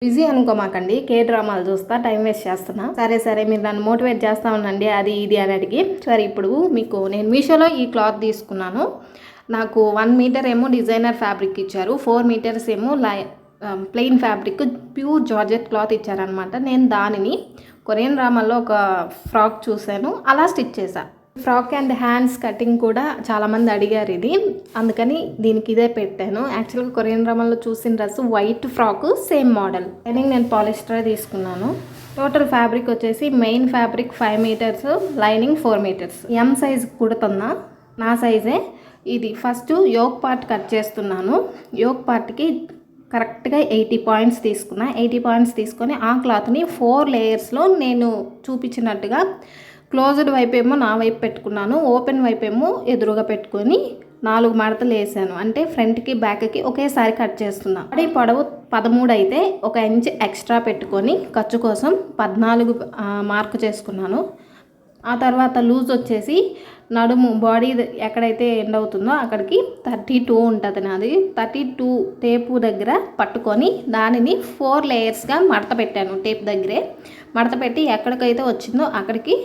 Busy అనుకోమాకండి, కే డ్రామాలు చూస్తా time waste చేస్తున్నా. సరే మీరు నన్ను మోటివేట్ చేస్తా ఉండండి అది ఇది అని అడిగి. సరే ఇప్పుడు మీకు నేను మీషోలో ఈ క్లాత్ తీసుకున్నాను. నాకు 1 మీటర్ ఏమో డిజైనర్ ఫ్యాబ్రిక్ ఇచ్చారు, 4 మీటర్స్ ఏమో plain fabric pure georgette cloth ఇచ్చారనమాట. నేను దానిని కొరియన్ డ్రామాలో ఒక ఫ్రాక్ చూశాను, అలా స్టిచ్ చేశాను. ఫ్రాక్ అండ్ హ్యాండ్స్ కటింగ్ కూడా చాలామంది అడిగారు ఇది, అందుకని దీనికి ఇదే పెట్టాను. యాక్చువల్గా కొరియన్ డ్రామాలో చూసిన dress white frock same model. Lining నేను పాలిస్టర్ తీసుకున్నాను. టోటల్ ఫ్యాబ్రిక్ వచ్చేసి main fabric 5 metres, lining 4 metres. M size కుడుతున్నా, నా సైజే ఇది. ఫస్ట్ యోక్ పార్ట్ కట్ చేస్తున్నాను. యోక్ పార్ట్కి కరెక్ట్గా 80 పాయింట్స్ తీసుకున్నా. 80 పాయింట్స్ తీసుకొని ఆ క్లాత్ని 4 లేయర్స్లో నేను చూపించినట్టుగా క్లోజ్డ్ వైపు ఏమో నా వైపు పెట్టుకున్నాను, ఓపెన్ వైపు ఏమో ఎదురుగా పెట్టుకొని 4 మడతలు వేసాను. అంటే ఫ్రంట్కి బ్యాక్కి ఒకేసారి కట్ చేస్తున్నా. అది పొడవు 13 అయితే 1 ఇంచ్ ఎక్స్ట్రా పెట్టుకొని ఖర్చు కోసం 14 మార్క్ చేసుకున్నాను. ఆ తర్వాత లూజ్ వచ్చేసి నడుము బాడీ ఎక్కడైతే ఎండ్ అవుతుందో అక్కడికి 32 ఉంటుంది నాది. 32 టేపు దగ్గర పట్టుకొని దానిని 4 లేయర్స్గా మడత పెట్టాను. టేప్ దగ్గరే మడత పెట్టి ఎక్కడికైతే వచ్చిందో అక్కడికి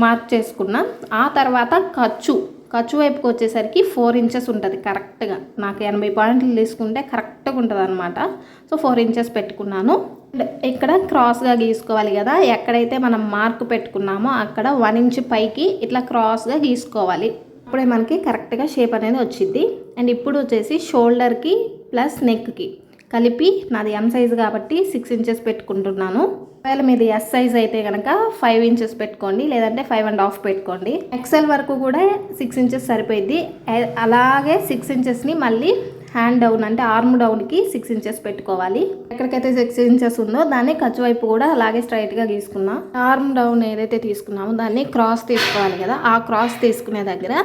మార్క్ చేసుకున్నా. ఆ తర్వాత ఖర్చు వైపుకి వచ్చేసరికి 4 ఇంచెస్ ఉంటుంది కరెక్ట్గా. నాకు 80 పాయింట్లు తీసుకుంటే కరెక్ట్గా ఉంటుంది అనమాట. సో 4 ఇంచెస్ పెట్టుకున్నాను. ఇక్కడ క్రాస్గా గీసుకోవాలి కదా, ఎక్కడైతే మనం మార్క్ పెట్టుకున్నామో అక్కడ 1 ఇంచ్ పైకి ఇట్లా క్రాస్గా గీసుకోవాలి. అప్పుడే మనకి కరెక్ట్గా షేప్ అనేది వచ్చింది. అండ్ ఇప్పుడు వచ్చేసి షోల్డర్కి ప్లస్ నెక్కి కలిపి నాది ఎం సైజు కాబట్టి 6 ఇంచెస్ పెట్టుకుంటున్నాను. ఒకవేళ మీది ఎస్ సైజ్ అయితే కనుక 5 ఇంచెస్ పెట్టుకోండి, లేదంటే 5.5 పెట్టుకోండి. ఎక్సెల్ వరకు కూడా 6 ఇంచెస్ సరిపోయింది. అలాగే 6 ఇంచెస్ని మళ్ళీ హ్యాండ్ డౌన్ అంటే ఆర్మ్ డౌన్కి 6 ఇంచెస్ పెట్టుకోవాలి. ఎక్కడికైతే 6 ఇంచెస్ ఉందో దాన్ని ఖర్చు వైపు కూడా అలాగే స్ట్రైట్గా తీసుకున్నా. ఆర్మ్ డౌన్ ఏదైతే తీసుకున్నామో దాన్ని క్రాస్ తీసుకోవాలి కదా, ఆ క్రాస్ తీసుకునే దగ్గర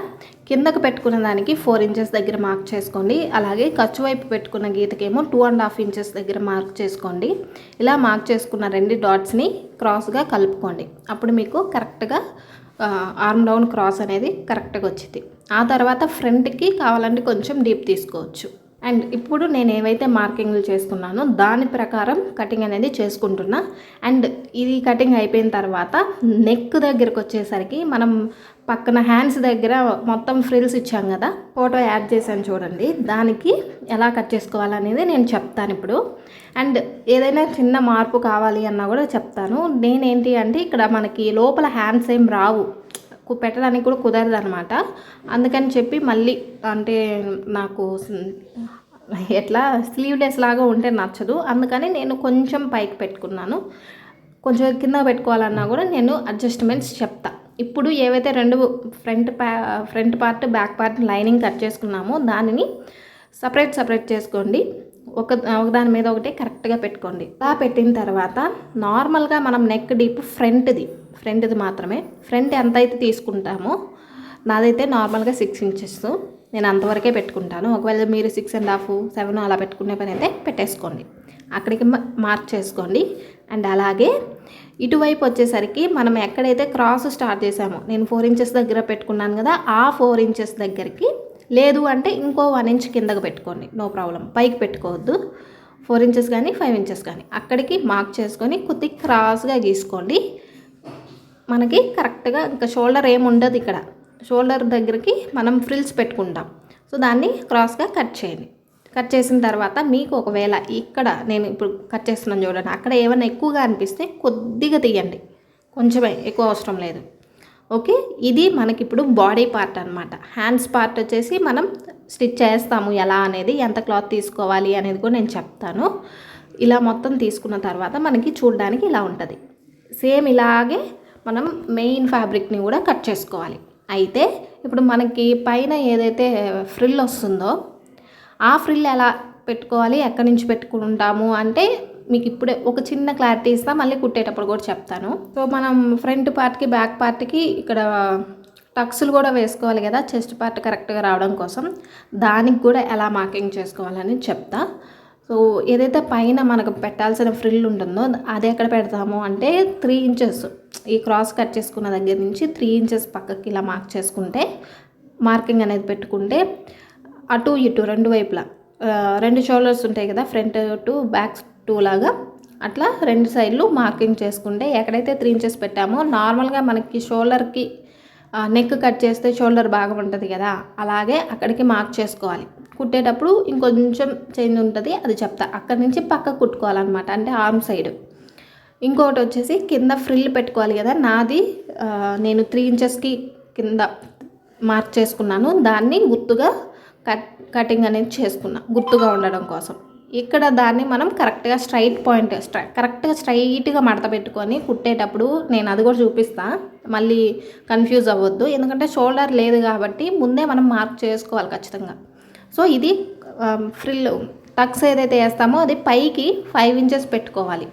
కిందకు పెట్టుకున్న దానికి 4 ఇంచెస్ దగ్గర మార్క్ చేసుకోండి. అలాగే ఖర్చు వైపు పెట్టుకున్న గీతకేమో 2.5 ఇంచెస్ దగ్గర మార్క్ చేసుకోండి. ఇలా మార్క్ చేసుకున్న 2 డాట్స్ని క్రాస్గా కలుపుకోండి. అప్పుడు మీకు కరెక్ట్గా ఆర్మ్ డౌన్ క్రాస్ అనేది కరెక్ట్గా వచ్చింది. ఆ తర్వాత ఫ్రంట్కి కావాలంటే కొంచెం డీప్ తీసుకోవచ్చు. అండ్ ఇప్పుడు నేను ఏవైతే మార్కింగ్లు చేసుకున్నానో దాని ప్రకారం కటింగ్ అనేది చేసుకుంటున్నా. అండ్ ఇది కటింగ్ అయిపోయిన తర్వాత నెక్ దగ్గరకు వచ్చేసరికి మనం పక్కన హ్యాండ్స్ దగ్గర మొత్తం ఫ్రిల్స్ ఇచ్చాం కదా, ఫోటో యాడ్ చేశాను చూడండి, దానికి ఎలా కట్ చేసుకోవాలనేది నేను చెప్తాను ఇప్పుడు. అండ్ ఏదైనా చిన్న మార్పు కావాలి అన్నా కూడా చెప్తాను. నేనేంటి అంటే ఇక్కడ మనకి లోపల హ్యాండ్స్ ఏం రావు, పెట్టడానికి కూడా కుదరదు అనమాట. అందుకని చెప్పి మళ్ళీ అంటే నాకు ఎట్లా స్లీవ్లెస్ లాగా ఉంటే నచ్చదు, అందుకని నేను కొంచెం పైకి పెట్టుకున్నాను. కొంచెం కింద పెట్టుకోవాలన్నా కూడా నేను అడ్జస్ట్మెంట్స్ చెప్తా. ఇప్పుడు ఏవైతే 2 front part back part lining cut చేసుకున్నామో దానిని సపరేట్ చేసుకోండి. ఒకదాని మీద ఒకటి కరెక్ట్గా పెట్టుకోండి. అలా పెట్టిన తర్వాత నార్మల్గా మనం నెక్ డీప్ ఫ్రంట్ది మాత్రమే. ఫ్రంట్ ఎంత అయితే తీసుకుంటామో నాదైతే నార్మల్గా 6 ఇంచెస్, నేను అంతవరకే పెట్టుకుంటాను. ఒకవేళ మీరు 6.5, 7 అలా పెట్టుకునే పని అయితే పెట్టేసుకోండి. అక్కడికి మార్క్ చేసుకోండి. అండ్ అలాగే ఇటువైపు వచ్చేసరికి మనం ఎక్కడైతే క్రాస్ స్టార్ట్ చేసామో, నేను 4 ఇంచెస్ దగ్గర పెట్టుకున్నాను కదా, ఆ 4 ఇంచెస్ దగ్గరికి లేదు అంటే ఇంకో 1 ఇంచ్ కిందకు పెట్టుకోండి, నో ప్రాబ్లం. పైకి పెట్టుకోవద్దు. 4 ఇంచెస్ కానీ 5 ఇంచెస్ కానీ అక్కడికి మార్క్ చేసుకొని కొద్ది క్రాస్గా గీసుకోండి. మనకి కరెక్ట్గా ఇంకా షోల్డర్ ఏముండదు ఇక్కడ. షోల్డర్ దగ్గరికి మనం ఫ్రిల్స్ పెట్టుకుంటాం. సో దాన్ని క్రాస్గా కట్ చేయండి. కట్ చేసిన తర్వాత మీకు ఒకవేళ ఇక్కడ నేను ఇప్పుడు కట్ చేస్తున్నాను చూడండి, అక్కడ ఏమైనా ఎక్కువగా అనిపిస్తే కొద్దిగా తీయండి, కొంచెమే, ఎక్కువ అవసరం లేదు. ఓకే, ఇది మనకి ఇప్పుడు బాడీ పార్ట్ అనమాట. హ్యాండ్స్ పార్ట్ వచ్చేసి మనం స్టిచ్ చేస్తాము ఎలా అనేది, ఎంత క్లాత్ తీసుకోవాలి అనేది కూడా నేను చెప్తాను. ఇలా మొత్తం తీసుకున్న తర్వాత మనకి చూడడానికి ఇలా ఉంటుంది. సేమ్ ఇలాగే మనం మెయిన్ ఫ్యాబ్రిక్ని కూడా కట్ చేసుకోవాలి. అయితే ఇప్పుడు మనకి పైన ఏదైతే ఫ్రిల్ వస్తుందో ఆ ఫ్రిల్ ఎలా పెట్టుకోవాలి, ఎక్కడి నుంచి పెట్టుకుంటాము అంటే మీకు ఇప్పుడే ఒక చిన్న క్లారిటీ ఇస్తా, మళ్ళీ కుట్టేటప్పుడు కూడా చెప్తాను. సో మనం ఫ్రంట్ పార్ట్కి బ్యాక్ పార్ట్కి ఇక్కడ టక్స్లు కూడా వేసుకోవాలి కదా, చెస్ట్ పార్ట్ కరెక్ట్గా రావడం కోసం. దానికి కూడా ఎలా మార్కింగ్ చేసుకోవాలని చెప్తా. సో ఏదైతే పైన మనకు పెట్టాల్సిన ఫ్రిల్ ఉంటుందో అది ఎక్కడ పెడతాము అంటే 3 ఇంచెస్, ఈ క్రాస్ కట్ చేసుకున్న దగ్గర నుంచి 3 ఇంచెస్ పక్కకి ఇలా మార్క్ చేసుకుంటే, మార్కింగ్ అనేది పెట్టుకుంటే అటు ఇటు 2 వైపులా 2 షోల్డర్స్ ఉంటాయి కదా, ఫ్రంట్ టు బ్యాక్ 2 లాగా అట్లా 2 సైడ్లు మార్కింగ్ చేసుకుంటే ఎక్కడైతే 3 ఇంచెస్ పెట్టామో నార్మల్గా మనకి షోల్డర్కి నెక్ కట్ చేస్తే షోల్డర్ భాగం ఉంటుంది కదా, అలాగే అక్కడికి మార్క్ చేసుకోవాలి. కుట్టేటప్పుడు ఇంకొంచెం చేంజ్ ఉంటుంది, అది చెప్తా. అక్కడి నుంచి పక్కకు కుట్టుకోవాలన్నమాట, అంటే ఆర్మ్ సైడ్. ఇంకొకటి వచ్చేసి కింద ఫ్రిల్ పెట్టుకోవాలి కదా, నాది నేను 3 ఇంచెస్కి కింద మార్క్ చేసుకున్నాను. దాన్ని గుర్తుగా కటింగ్ అనేది చేసుకున్నా, గుర్తుగా ఉండడం కోసం. ఇక్కడ దాన్ని మనం కరెక్ట్గా కరెక్ట్గా స్ట్రైట్గా మడత పెట్టుకొని కుట్టేటప్పుడు నేను అది కూడా చూపిస్తా, మళ్ళీ కన్ఫ్యూజ్ అవ్వద్దు. ఎందుకంటే షోల్డర్ లేదు కాబట్టి ముందే మనం మార్క్ చేసుకోవాలి ఖచ్చితంగా. సో ఇది ఫ్రిల్ టక్స్ ఏదైతే వేస్తామో అది పైకి 5 ఇంచెస్ పెట్టుకోవాలి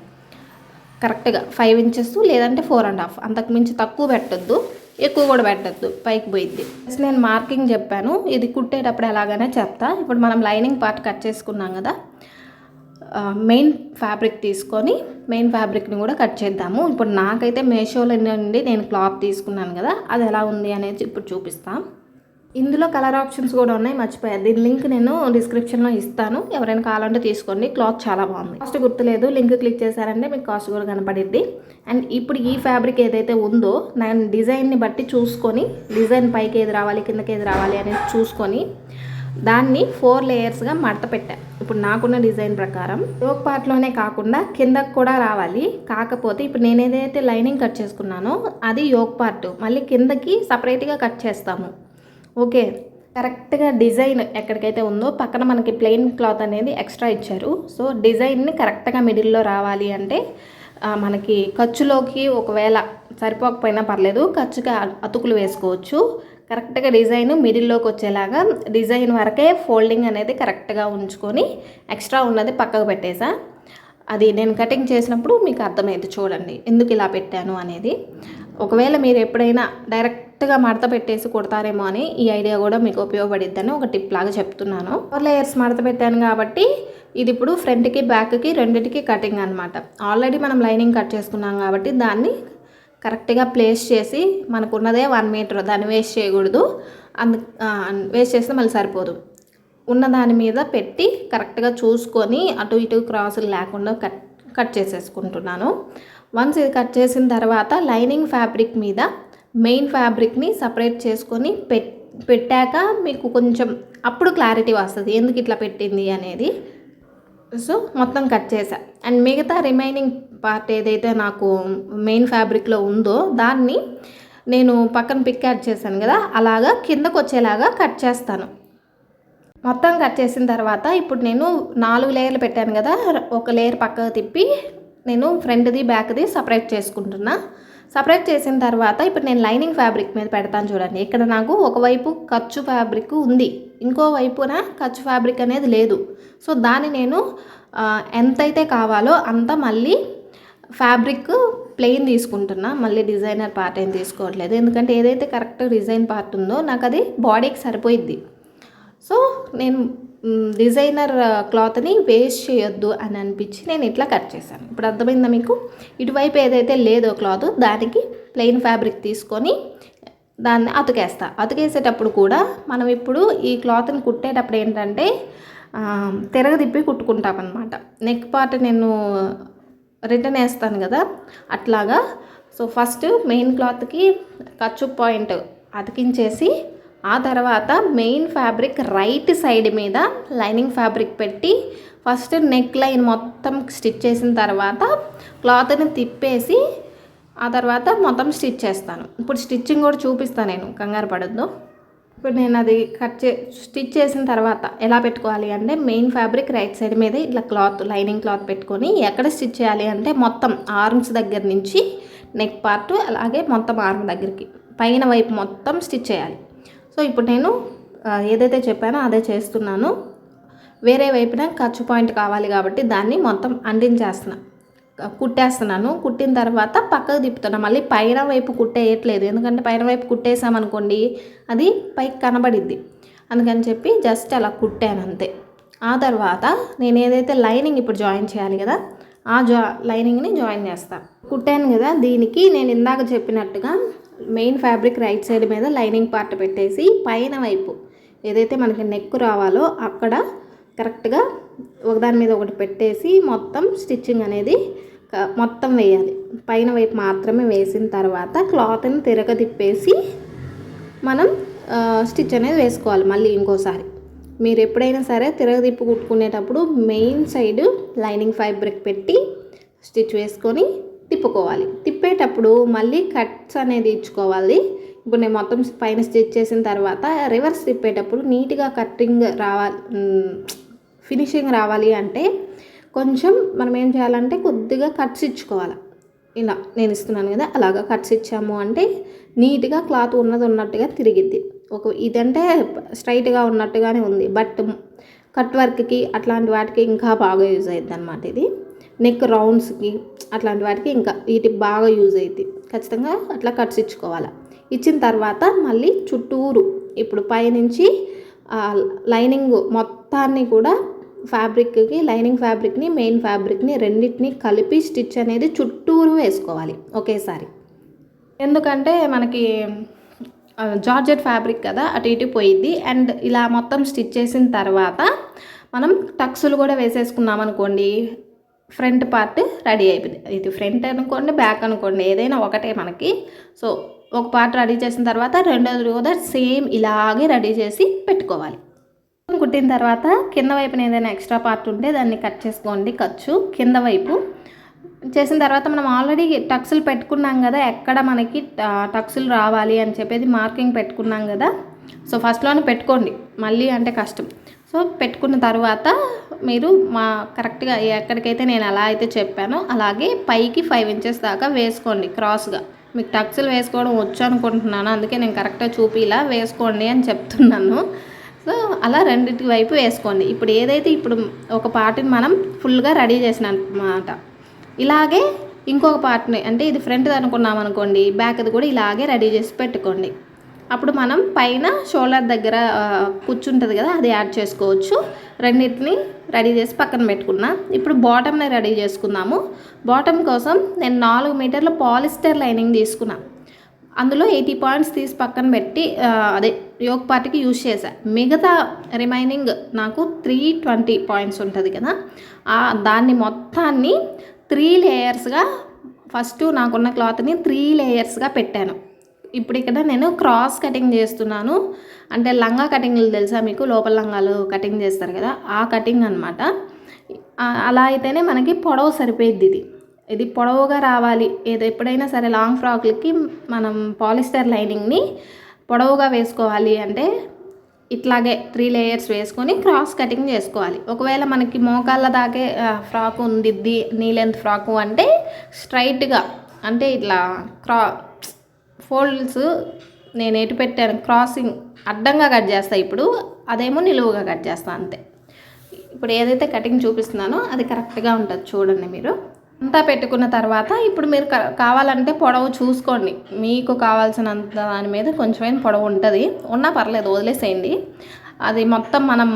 కరెక్ట్గా. 5 ఇంచెస్ లేదంటే 4.5, అంతకు మించి తక్కువ పెట్టద్దు, ఎక్కువ కూడా పెట్టద్దు, పైకి పోయిద్ది. నేను మార్కింగ్ చెప్పాను, ఇది కుట్టేటప్పుడు ఎలాగనే చెప్తా. ఇప్పుడు మనం లైనింగ్ పార్ట్ కట్ చేసుకున్నాం కదా, మెయిన్ ఫ్యాబ్రిక్ తీసుకొని మెయిన్ ఫ్యాబ్రిక్ని కూడా కట్ చేద్దాము. ఇప్పుడు నాకైతే మీషోలో నుండి నేను క్లాత్ తీసుకున్నాను కదా, అది ఎలా ఉంది అనేది ఇప్పుడు చూపిస్తాను. ఇందులో కలర్ ఆప్షన్స్ కూడా ఉన్నాయి, మర్చిపోయారు. దీని లింక్ నేను డిస్క్రిప్షన్లో ఇస్తాను, ఎవరైనా కావాలంటే తీసుకోండి. క్లాత్ చాలా బాగుంది. కాస్ట్ గుర్తులేదు, లింక్ క్లిక్ చేశారంటే మీకు కాస్ట్ కూడా కనపడిద్ది. అండ్ ఇప్పుడు ఈ ఫ్యాబ్రిక్ ఏదైతే ఉందో నేను డిజైన్ని బట్టి చూసుకొని, డిజైన్ పైకి ఏది రావాలి కిందకి ఏది రావాలి అనేది చూసుకొని దాన్ని 4 లేయర్స్గా మడత పెట్టా. ఇప్పుడు నాకున్న డిజైన్ ప్రకారం యోక్ పార్ట్లోనే కాకుండా కిందకు కూడా రావాలి. కాకపోతే ఇప్పుడు నేను ఏదైతే లైనింగ్ కట్ చేసుకున్నానో అది యోక్ పార్ట్, మళ్ళీ కిందకి సపరేట్గా కట్ చేస్తాము. ఓకే, కరెక్ట్గా డిజైన్ ఎక్కడికైతే ఉందో పక్కన మనకి ప్లెయిన్ క్లాత్ అనేది ఎక్స్ట్రా ఇచ్చారు. సో డిజైన్ని కరెక్ట్గా మిడిల్లో రావాలి అంటే మనకి ఖర్చులోకి ఒకవేళ సరిపోకపోయినా పర్లేదు, ఖర్చుకి అతుకులు వేసుకోవచ్చు. కరెక్ట్గా డిజైన్ మిడిల్లోకి వచ్చేలాగా డిజైన్ వరకే ఫోల్డింగ్ అనేది కరెక్ట్గా ఉంచుకొని ఎక్స్ట్రా ఉన్నది పక్కకు పెట్టేసా. అది నేను కటింగ్ చేసినప్పుడు మీకు అర్థమైంది, చూడండి ఎందుకు ఇలా పెట్టాను అనేది. ఒకవేళ మీరు ఎప్పుడైనా డైరెక్ట్గా మడత పెట్టేసి కుడతారేమో అని ఈ ఐడియా కూడా మీకు ఉపయోగపడిద్దని ఒక టిప్ లాగా చెప్తున్నాను. 4 లేయర్స్ మడత పెట్టాను కాబట్టి ఇది ఇప్పుడు ఫ్రంట్కి బ్యాక్కి రెండింటికి కటింగ్ అనమాట. ఆల్రెడీ మనం లైనింగ్ కట్ చేసుకున్నాం కాబట్టి దాన్ని కరెక్ట్గా ప్లేస్ చేసి, మనకున్నదే 1 మీటర్, దాన్ని వేస్ట్ చేయకూడదు. వేస్ట్ చేస్తే మళ్ళీ సరిపోదు. ఉన్న దాని మీద పెట్టి కరెక్ట్గా చూసుకొని అటు ఇటు క్రాసులు లేకుండా కట్ చేసేసుకుంటున్నాను. వన్స్ ఇది కట్ చేసిన తర్వాత లైనింగ్ ఫ్యాబ్రిక్ మీద మెయిన్ ఫ్యాబ్రిక్ని సపరేట్ చేసుకొని పెట్టాక మీకు కొంచెం అప్పుడు క్లారిటీ వస్తుంది ఎందుకు ఇట్లా పెట్టింది అనేది. సో మొత్తం కట్ చేసా. అండ్ మిగతా రిమైనింగ్ పార్ట్ ఏదైతే నాకు మెయిన్ ఫ్యాబ్రిక్లో ఉందో దాన్ని నేను పక్కన పిక్ యాడ్ చేశాను కదా, అలాగా కిందకు వచ్చేలాగా కట్ చేస్తాను. మొత్తం కట్ చేసిన తర్వాత ఇప్పుడు నేను 4 లేయర్లు పెట్టాను కదా, ఒక లేయర్ పక్కకు తిప్పి నేను ఫ్రంట్ది బ్యాక్ది సపరేట్ చేసుకుంటున్నా. సపరేట్ చేసిన తర్వాత ఇప్పుడు నేను లైనింగ్ ఫ్యాబ్రిక్ మీద పెడతాను. చూడండి, ఇక్కడ నాకు ఒకవైపు ఖర్చు ఫ్యాబ్రిక్ ఉంది, ఇంకో వైపున ఖర్చు ఫ్యాబ్రిక్ అనేది లేదు. సో దాన్ని నేను ఎంతైతే కావాలో అంత మళ్ళీ ఫ్యాబ్రిక్ ప్లెయిన్ తీసుకుంటున్నా, మళ్ళీ డిజైనర్ పార్ట్ ఏం తీసుకోవట్లేదు. ఎందుకంటే ఏదైతే కరెక్ట్ డిజైన్ పార్ట్ ఉందో నాకు అది బాడీకి సరిపోయిద్ది. సో నేను డిజైనర్ క్లాత్ని వేస్ట్ చేయొద్దు అని అనిపించి నేను ఇట్లా కట్ చేశాను. ఇప్పుడు అర్థమైందా మీకు? ఇటువైపు ఏదైతే లేదో క్లాత్ దానికి ప్లెయిన్ ఫ్యాబ్రిక్ తీసుకొని దాన్ని అతికేసేటప్పుడు కూడా మనం ఇప్పుడు ఈ క్లాత్ని కుట్టేటప్పుడు ఏంటంటే తిరగదిప్పి కుట్టుకుంటాం అనమాట. నెక్ పార్ట్ నేను రిటర్న్ వేస్తాను కదా, అట్లాగా. సో ఫస్ట్ మెయిన్ క్లాత్కి ఖర్చు పాయింట్ అతికించేసి ఆ తర్వాత మెయిన్ ఫ్యాబ్రిక్ రైట్ సైడ్ మీద లైనింగ్ ఫ్యాబ్రిక్ పెట్టి ఫస్ట్ నెక్ లైన్ మొత్తం స్టిచ్ చేసిన తర్వాత క్లాత్ని తిప్పేసి ఆ తర్వాత మొత్తం స్టిచ్ చేస్తాను. ఇప్పుడు స్టిచ్చింగ్ కూడా చూపిస్తాను, నేను కంగారు పడొద్దు. ఇప్పుడు నేను అది స్టిచ్ చేసిన తర్వాత ఎలా పెట్టుకోవాలి అంటే మెయిన్ ఫ్యాబ్రిక్ రైట్ సైడ్ మీద ఇట్లా లైనింగ్ క్లాత్ పెట్టుకొని ఎక్కడ స్టిచ్ చేయాలి అంటే మొత్తం ఆర్మ్స్ దగ్గర నుంచి నెక్ పార్ట్ అలాగే మొత్తం ఆర్మ్ దగ్గరికి పైన వైపు మొత్తం స్టిచ్ చేయాలి. సో ఇప్పుడు నేను ఏదైతే చెప్పానో అదే చేస్తున్నాను. వేరే వైపున ఖర్చు పాయింట్ కావాలి కాబట్టి దాన్ని మొత్తం కుట్టేస్తున్నాను. కుట్టిన తర్వాత పక్కకు తిప్పుతున్నా, మళ్ళీ పైన వైపు కుట్టేయట్లేదు. ఎందుకంటే పైన వైపు కుట్టేసామనుకోండి అది పైకి కనబడిద్ది, అందుకని చెప్పి జస్ట్ అలా కుట్టాను అంతే. ఆ తర్వాత నేను ఏదైతే లైనింగ్ ఇప్పుడు జాయిన్ చేయాలి కదా, ఆ లైనింగ్ని జాయిన్ చేస్తాను. కుట్టాను కదా, దీనికి నేను ఇందాక చెప్పినట్టుగా మెయిన్ ఫ్యాబ్రిక్ రైట్ సైడ్ మీద లైనింగ్ పార్ట్ పెట్టేసి పైన వైపు ఏదైతే మనకి నెక్ రావాలో అక్కడ కరెక్ట్గా ఒకదాని మీద ఒకటి పెట్టేసి మొత్తం స్టిచ్చింగ్ అనేది మొత్తం వేయాలి. పైన వైపు మాత్రమే వేసిన తర్వాత క్లాత్ని తిరగదిప్పేసి మనం స్టిచ్ అనేది వేసుకోవాలి. మళ్ళీ ఇంకోసారి మీరు ఎప్పుడైనా సరే తిరగదిప్పు కుట్టుకునేటప్పుడు మెయిన్ సైడ్ లైనింగ్ ఫ్యాబ్రిక్ పెట్టి స్టిచ్ వేసుకొని తిప్పుకోవాలి. తిప్పేటప్పుడు మళ్ళీ కట్స్ అనేది ఇచ్చుకోవాలి. ఇప్పుడు నేను మొత్తం పైన స్టిచ్ చేసిన తర్వాత రివర్స్ తిప్పేటప్పుడు నీట్గా కట్టింగ్ రావాలి, ఫినిషింగ్ రావాలి అంటే కొంచెం మనం ఏం చేయాలంటే కొద్దిగా కట్స్ ఇచ్చుకోవాలి. ఇలా నేను ఇస్తున్నాను కదా, అలాగా కట్స్ ఇచ్చాము అంటే నీట్గా క్లాత్ ఉన్నట్టుగా తిరిగిద్ది. ఇదంటే స్ట్రైట్గా ఉన్నట్టుగానే ఉంది, బట్ కట్ వర్క్కి అట్లాంటి వాటికి ఇంకా బాగా యూజ్ అవుతుంది అనమాట. ఇది నెక్ రౌండ్స్కి అట్లాంటి వాటికి ఇంకా వీటికి బాగా యూజ్ అవుతుంది. ఖచ్చితంగా అట్లా కట్స్ ఇచ్చుకోవాలి. ఇచ్చిన తర్వాత మళ్ళీ చుట్టూరు ఇప్పుడు పైనుంచి లైనింగ్ మొత్తాన్ని కూడా ఫ్యాబ్రిక్కి లైనింగ్ ఫ్యాబ్రిక్ని మెయిన్ ఫ్యాబ్రిక్ని రెండింటిని కలిపి స్టిచ్ అనేది చుట్టూరు వేసుకోవాలి ఒకేసారి. ఎందుకంటే మనకి జార్జెట్ ఫ్యాబ్రిక్ కదా, అటు ఇటు పోయిద్ది. అండ్ ఇలా మొత్తం స్టిచ్ చేసిన తర్వాత మనం టక్స్లు కూడా వేసేసుకున్నాం అనుకోండి, ఫ్రంట్ పార్ట్ రెడీ అయిపోయింది. ఇది ఫ్రంట్ అనుకోండి, బ్యాక్ అనుకోండి, ఏదైనా ఒకటే మనకి. సో ఒక పార్ట్ రెడీ చేసిన తర్వాత రెండోది కూడా సేమ్ ఇలాగే రెడీ చేసి పెట్టుకోవాలి. కుట్టిన తర్వాత కింద వైపున ఏదైనా ఎక్స్ట్రా పార్ట్ ఉంటే దాన్ని కట్ చేసుకోండి. ఖర్చు కింద వైపు చేసిన తర్వాత మనం ఆల్రెడీ టక్స్లు పెట్టుకున్నాం కదా, ఎక్కడ మనకి టక్స్లు రావాలి అని చెప్పేది మార్కింగ్ పెట్టుకున్నాం కదా. సో ఫస్ట్లోనే పెట్టుకోండి, మళ్ళీ అంటే కష్టం. సో పెట్టుకున్న తర్వాత మీరు కరెక్ట్గా ఎక్కడికైతే నేను ఎలా అయితే చెప్పానో అలాగే పైకి 5 ఇంచెస్ దాకా వేసుకోండి క్రాస్గా. మీకు టక్స్లు వేసుకోవడం వచ్చు అనుకుంటున్నాను, అందుకే నేను కరెక్ట్గా చూపి ఇలా వేసుకోండి అని చెప్తున్నాను. సో అలా రెండింటి వైపు వేసుకోండి. ఇప్పుడు ఏదైతే ఇప్పుడు ఒక పార్ట్ని మనం ఫుల్గా రెడీ చేసిన అన్నమాట, ఇలాగే ఇంకొక పార్ట్ని అంటే ఇది ఫ్రంట్ అనుకున్నాం అనుకోండి, బ్యాక్ది కూడా ఇలాగే రెడీ చేసి పెట్టుకోండి. అప్పుడు మనం పైన షోల్డర్ దగ్గర కూర్చుంటుంది కదా, అది యాడ్ చేసుకోవచ్చు. రెండింటిని రెడీ చేసి పక్కన పెట్టుకున్నా. ఇప్పుడు బాటమ్ని రెడీ చేసుకుందాము. బాటమ్ కోసం నేను 4 మీటర్ల పాలిస్టర్ లైనింగ్ తీసుకున్నాను. అందులో 80 పాయింట్స్ తీసి పక్కన పెట్టి అదే యోక్ పార్ట్కి యూజ్ చేశా. మిగతా రిమైనింగ్ నాకు 320 పాయింట్స్ ఉంటుంది కదా, దాన్ని మొత్తాన్ని 3 లేయర్స్గా ఫస్ట్ నాకున్న క్లాత్ని 3 లేయర్స్గా పెట్టాను. ఇప్పుడు ఇక్కడ నేను క్రాస్ కటింగ్ చేస్తున్నాను. అంటే లంగా కటింగ్లు తెలుసా మీకు, లోపల లంగాలు కటింగ్ చేస్తారు కదా, ఆ కటింగ్ అనమాట. అలా అయితేనే మనకి పొడవు సరిపోయిద్ది. ఇది పొడవుగా రావాలి, ఎప్పుడైనా సరే లాంగ్ ఫ్రాక్లకి మనం పాలిస్టర్ లైనింగ్ని పొడవుగా వేసుకోవాలి అంటే ఇట్లాగే 3 లేయర్స్ వేసుకొని క్రాస్ కటింగ్ చేసుకోవాలి. ఒకవేళ మనకి మోకాళ్ళ దాకే ఫ్రాక్ ఉండిద్ది, నీ లెంత్ ఫ్రాకు అంటే స్ట్రైట్గా అంటే ఇట్లా ఫోల్డ్స్ నేను ఎటు పెట్టాను క్రాసింగ్ అడ్డంగా కట్ చేస్తాను. ఇప్పుడు అదేమో నిలువుగా కట్ చేస్తాను అంతే. ఇప్పుడు ఏదైతే కటింగ్ చూపిస్తున్నానో అది కరెక్ట్గా ఉంటుంది చూడండి. మీరు అంతా పెట్టుకున్న తర్వాత ఇప్పుడు మీరు కావాలంటే పొడవు చూసుకోండి, మీకు కావాల్సినంత దాని మీద కొంచెం పొడవు ఉంటుంది, ఉన్నా పర్లేదు వదిలేసేయండి. అది మొత్తం మనం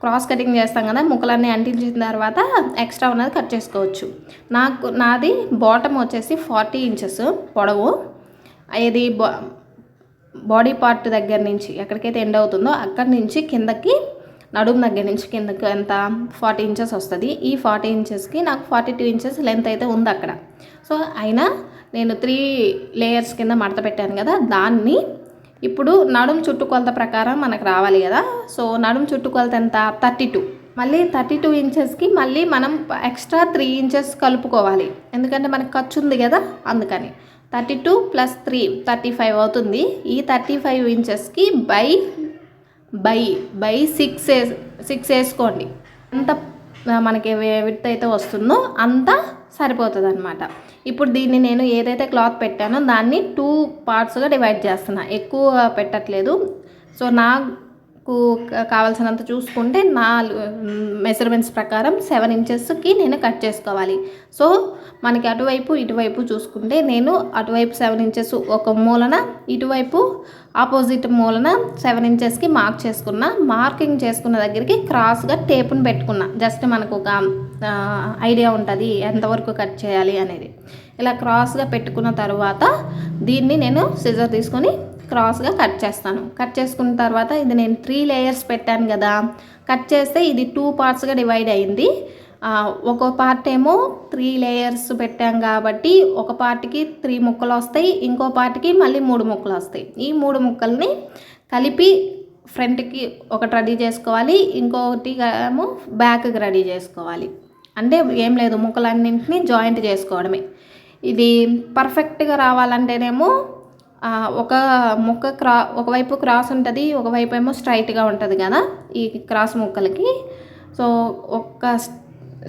క్రాస్ కటింగ్ చేస్తాం కదా, ముక్కలన్నీ అంటించిన తర్వాత ఎక్స్ట్రా ఉన్నది కట్ చేసుకోవచ్చు. నాది బాటమ్ వచ్చేసి 40 ఇంచెస్ పొడవు. ఇది బాడీ పార్ట్ దగ్గర నుంచి ఎక్కడికైతే ఎండ్ అవుతుందో అక్కడి నుంచి కిందకి, నడుము దగ్గర నుంచి కిందకి ఎంత 40 ఇంచెస్ వస్తుంది. ఈ 40 ఇంచెస్కి నాకు 42 ఇంచెస్ లెంత్ అయితే ఉంది అక్కడ. సో అయినా నేను 3 లేయర్స్ కింద మడత పెట్టాను కదా, దాన్ని ఇప్పుడు నడుము చుట్టుకొలత ప్రకారం మనకు రావాలి కదా. సో నడుము చుట్టుకొలత ఎంత 32. మళ్ళీ 32 ఇంచెస్కి మళ్ళీ మనం ఎక్స్ట్రా 3 ఇంచెస్ కలుపుకోవాలి, ఎందుకంటే మనకు ఖర్చు ఉంది కదా, అందుకని 32 + 3 35 అవుతుంది. ఈ 35 ఇంచెస్కి బై 6 వేసుకోండి. అంత మనకి విడ్త్ అయితే వస్తుందో అంత సరిపోతుంది అనమాట. ఇప్పుడు దీన్ని నేను ఏదైతే క్లాత్ పెట్టానో దాన్ని 2 పార్ట్స్గా డివైడ్ చేస్తున్నా, ఎక్కువ పెట్టట్లేదు. సో నాకు కావాల్సినంత చూసుకుంటే నా మెజర్మెంట్స్ ప్రకారం 7 ఇంచెస్కి నేను కట్ చేసుకోవాలి. సో మనకి అటువైపు ఇటువైపు చూసుకుంటే నేను అటువైపు 7 ఇంచెస్ ఒక మూలన, ఇటువైపు ఆపోజిట్ మూలన 7 ఇంచెస్కి మార్క్ చేసుకున్నా. మార్కింగ్ చేసుకున్న దగ్గరికి క్రాస్గా టేపును పెట్టుకున్నా. జస్ట్ మనకు ఒక ఐడియా ఉంటుంది ఎంతవరకు కట్ చేయాలి అనేది. ఇలా క్రాస్గా పెట్టుకున్న తర్వాత దీన్ని నేను సిజర్ తీసుకొని క్రాస్గా కట్ చేస్తాను. కట్ చేసుకున్న తర్వాత ఇది నేను 3 లేయర్స్ పెట్టాను కదా, కట్ చేస్తే ఇది 2 పార్ట్స్గా డివైడ్ అయింది. ఒక పార్ట్ ఏమో 3 లేయర్స్ పెట్టాం కాబట్టి ఒక పార్ట్కి 3 ముక్కలు వస్తాయి, ఇంకో పార్ట్కి మళ్ళీ 3 ముక్కలు వస్తాయి. ఈ 3 ముక్కల్ని కలిపి ఫ్రంట్కి ఒకటి రెడీ చేసుకోవాలి, ఇంకొకటి ఏమో బ్యాక్కి రెడీ చేసుకోవాలి. అంటే ఏం లేదు, ముక్కలన్నింటినీ జాయింట్ చేసుకోవడమే. ఇది పర్ఫెక్ట్గా రావాలంటేనేమో ఒక ముక్క ఒకవైపు క్రాస్ ఉంటుంది, ఒకవైపు ఏమో స్ట్రైట్గా ఉంటుంది కదా ఈ క్రాస్ ముక్కలకి. సో ఒక